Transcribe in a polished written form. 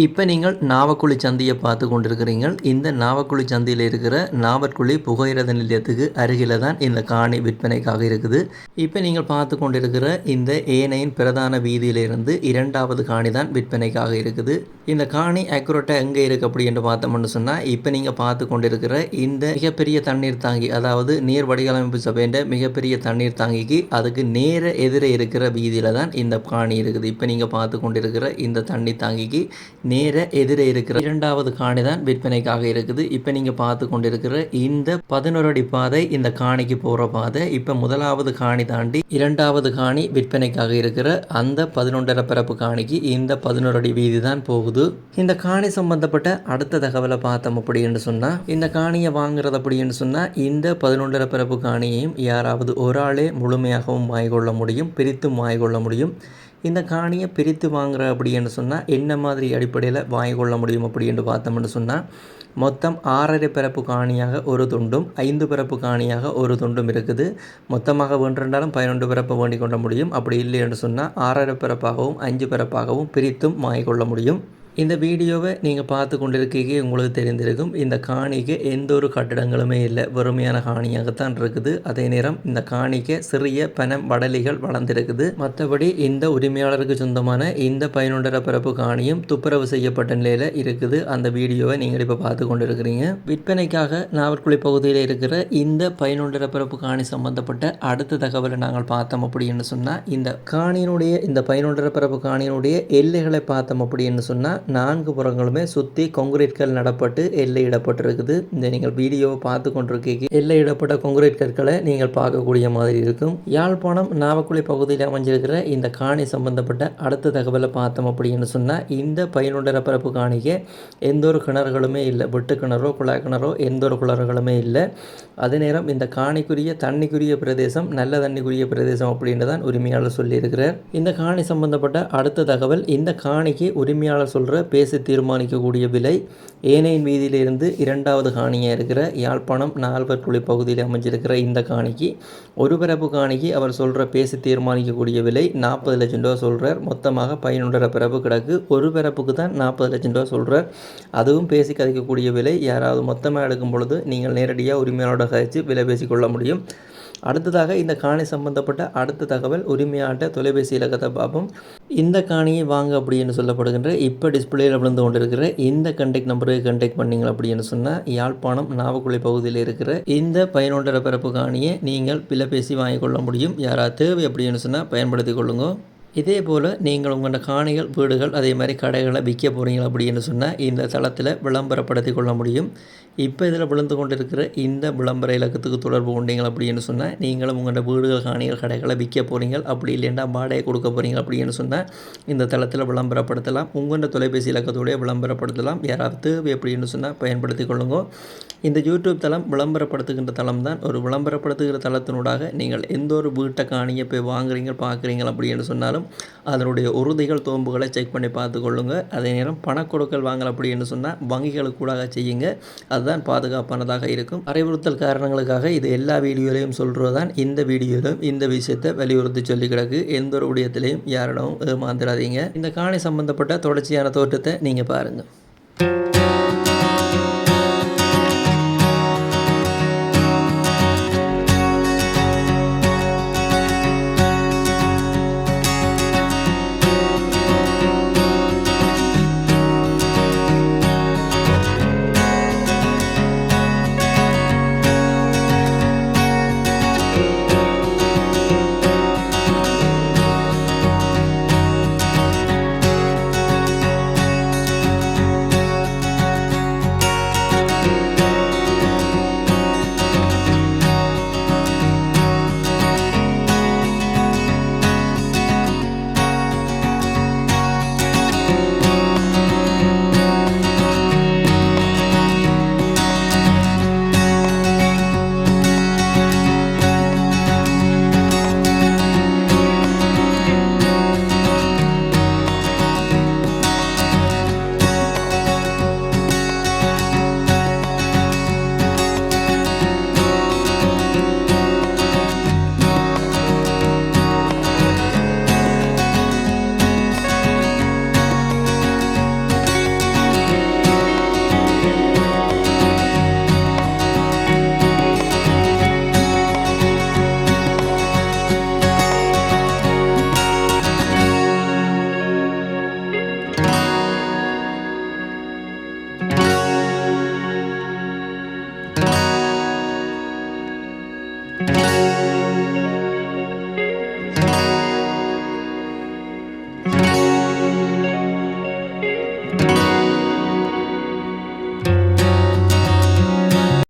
இப்போ நீங்கள் நாவக்குழி சந்தையை பார்த்து கொண்டிருக்கிறீர்கள். இந்த நாவக்குழி சந்தையில் இருக்கிற நாவற்குழி புகையிரத நிலையத்துக்கு அருகில் தான் இந்த காணி விற்பனைக்காக இருக்குது. இப்போ நீங்கள் பார்த்து கொண்டிருக்கிற இந்த ஏனையின் பிரதான வீதியிலிருந்து இரண்டாவது காணி தான் விற்பனைக்காக இருக்குது. இந்த காணி அக்குரேட்டாக எங்கே இருக்குது அப்படின்னு பார்த்தோம்னு சொன்னால், இப்போ நீங்கள் பார்த்து கொண்டிருக்கிற இந்த மிகப்பெரிய தண்ணீர் தாங்கி, அதாவது நீர் வடிகாலமைப்பு சபையின் மிகப்பெரிய தண்ணீர் தாங்கிக்கு அதுக்கு நேர எதிரே இருக்கிற வீதியில் தான் இந்த காணி இருக்குது. இப்போ நீங்கள் பார்த்து கொண்டிருக்கிற இந்த தண்ணீர் தாங்கிக்கு நேர எதிரே இருக்கிற இரண்டாவது காணி தான் விற்பனைக்காக இருக்குது. இப்போ நீங்கள் பார்த்து கொண்டிருக்கிற இந்த 11 அடி பாதை இந்த காணிக்கு போகிற பாதை. இப்போ முதலாவது காணி தாண்டி இரண்டாவது காணி விற்பனைக்காக இருக்கிற அந்த 11 பரப்பு காணிக்கு இந்த 11 அடி வீதி தான் போகுது. இந்த காணி சம்பந்தப்பட்ட அடுத்த தகவலை பார்த்தோம் அப்படின்னு சொன்னால், இந்த காணியை வாங்குறது அப்படின்னு சொன்னால் இந்த 11 பரப்பு காணியையும் யாராவது ஒரு ஆளே முழுமையாகவும் வாங்கிக்கொள்ள முடியும், பிரித்தும் வாங்கிக்கொள்ள முடியும். இந்த காணியை பிரித்து வாங்குற அப்படின்னு சொன்னால் என்ன மாதிரி அடிப்படையில் வாங்கிக்கொள்ள முடியும் அப்படின்னு பார்த்தோம்னு சொன்னால், மொத்தம் 6.5 பரப்பு காணியாக ஒரு துண்டும் 5 பரப்பு காணியாக ஒரு துண்டும் இருக்குது. மொத்தமாக வேண்டிருந்தாலும் 11 பரப்பை வேண்டிக் கொள்ள முடியும். அப்படி இல்லை என்று சொன்னால் 6.5 பரப்பாகவும் 5 பரப்பாகவும் பிரித்தும் வாங்கிக்கொள்ள முடியும். இந்த வீடியோவை நீங்கள் பார்த்து கொண்டிருக்கீங்க, உங்களுக்கு தெரிந்திருக்கும் இந்த காணிக்கு எந்த ஒரு கட்டிடங்களுமே இல்லை, வெறுமையான காணியாகத்தான் இருக்குது. அதே நேரம் இந்த காணிக்கு சிறிய பனம் வடலிகள் வளர்ந்திருக்குது. மற்றபடி இந்த உரிமையாளருக்கு சொந்தமான இந்த 11 பரப்பு காணியும் துப்புரவு செய்யப்பட்ட நிலையில் இருக்குது. அந்த வீடியோவை நீங்கள் இப்போ பார்த்து கொண்டிருக்கிறீங்க. விற்பனைக்காக நாவற்குழி பகுதியில் இருக்கிற இந்த 11 பரப்பு காணி சம்பந்தப்பட்ட அடுத்த தகவலை நாங்கள் பார்த்தோம் அப்படின்னு சொன்னால், இந்த காணியினுடைய இந்த 11 பரப்பு காணியினுடைய எல்லைகளை பார்த்தோம் அப்படின்னு சொன்னால் 4 புறங்களுமே சுற்றி கான்கிரீட் கல் நடப்பட்டு எல்லையிடப்பட்டிருக்குது. இந்த நீங்கள் வீடியோவை பார்த்து கொண்டிருக்கீங்க, எல்லையிடப்பட்ட கான்கிரீட் கற்களை நீங்கள் பார்க்கக்கூடிய மாதிரி இருக்கும். யாழ்ப்பாணம் நாவக்குழி பகுதியில் அமைஞ்சிருக்கிற இந்த காணி சம்பந்தப்பட்ட அடுத்த தகவலை பார்த்தோம் அப்படின்னு சொன்னால், இந்த 11 பரப்பு காணிக்கு எந்த ஒரு கிணறுகளுமே இல்லை, வெட்டு கிணறோ குழாய் கிணறோ எந்த ஒரு கிணறுகளுமே இல்லை. அதே நேரம் இந்த காணிக்குரிய தண்ணிக்குரிய பிரதேசம் நல்ல தண்ணிக்குரிய பிரதேசம் அப்படின்னு தான் உரிமையாளர் சொல்லியிருக்கிறார். இந்த காணி சம்பந்தப்பட்ட அடுத்த தகவல், இந்த காணிக்கு உரிமையாளர் சொல்கிற பேசி தீர்மானிக்கக்கூடிய விலை ஏனையின் வீதியிலிருந்து இரண்டாவது காணியாக இருக்கிற யாழ்ப்பாணம் நால்வர்குழி பகுதியில் அமைஞ்சிருக்கிற இந்த காணிக்கு ஒரு பரப்பு காணிக்கு அவர் சொல்கிற பேசி தீர்மானிக்கக்கூடிய விலை 40 லட்சம் ரூபா சொல்கிறார். மொத்தமாக 11 பரப்பு கிடக்கு, ஒரு பரப்புக்கு தான் 40 லட்சம் ரூபா சொல்கிறார். அதுவும் பேசி கதைக்கக்கூடிய விலை. யாராவது மொத்தமாக எடுக்கும் பொழுது நீங்கள் நேரடியாக உரிமையாளரோட கழித்து விலை பேசிக்கொள்ள முடியும். அடுத்ததாக இந்த காணி சம்பந்தப்பட்ட அடுத்த தகவல், உரிமையாட்ட தொலைபேசி இலக்கத்தை பார்ப்போம். இந்த காணியை வாங்க அப்படின்னு சொல்லப்படுகின்ற இப்போ டிஸ்பிளேயில் விழுந்து கொண்டிருக்கிற இந்த கண்டெக்ட் நம்பருக்கு கண்டெக்ட் பண்ணிங்க அப்படின்னு சொன்னால், யாழ்ப்பாணம் நாவக்குழி பகுதியில் இருக்கிற இந்த 11 பரப்பு காணியை நீங்கள் விலை பேசி வாங்கிக்கொள்ள முடியும். யாராவது தேவை அப்படின்னு சொன்னால் பயன்படுத்தி கொள்ளுங்க. இதே போல் நீங்கள் உங்களோட காணிகள், வீடுகள், அதே மாதிரி கடைகளை விற்க போகிறீங்க அப்படின்னு சொன்னால் இந்த தளத்தில் விளம்பரப்படுத்தி கொள்ள முடியும். இப்போ இதில் விழுந்து கொண்டிருக்கிற இந்த விளம்பர இலக்கத்துக்கு தொடர்பு கொண்டீங்க அப்படின்னு சொன்னால், நீங்களும் உங்களோட வீடுகள், காணிகள், கடைகளை விற்க போகிறீங்க, அப்படி இல்லைன்னா வாடகை கொடுக்க போகிறீங்க அப்படின்னு சொன்னால் இந்த தளத்தில் விளம்பரப்படுத்தலாம். உங்களோட தொலைபேசி இலக்கத்தோடைய விளம்பரப்படுத்தலாம். யாராவது தேவை அப்படின்னு சொன்னால் பயன்படுத்தி கொள்ளுங்க. இந்த யூடியூப் தளம் விளம்பரப்படுத்துகின்ற தளம் தான். ஒரு விளம்பரப்படுத்துகிற தளத்தினூடாக நீங்கள் எந்த ஒரு வீட்டை காணியை போய் வாங்குறீங்க, பார்க்குறீங்க அப்படின்னு சொன்னாலும் அதனுடைய உறுதிகள், தோம்புகளை செக் பண்ணி பார்த்து கொள்ளுங்கள். அதே நேரம் பணக்கொடுக்கல் வாங்கல் அப்படின்னு சொன்னால் வங்கிகளுக்கு கூட செய்யுங்க. அதுதான் பாதுகாப்பானதாக இருக்கும். அறிவுறுத்தல் காரணங்களுக்காக இது எல்லா வீடியோலையும் சொல்கிறது தான். இந்த வீடியோலையும் இந்த விஷயத்தை வலியுறுத்தி சொல்லி கிடக்கு. எந்த ஒரு விடயத்திலையும் யாரிடமும் ஏமாந்துடாதீங்க. இந்த காணி சம்பந்தப்பட்ட தொடர்ச்சியான தோற்றத்தை நீங்கள் பாருங்கள்.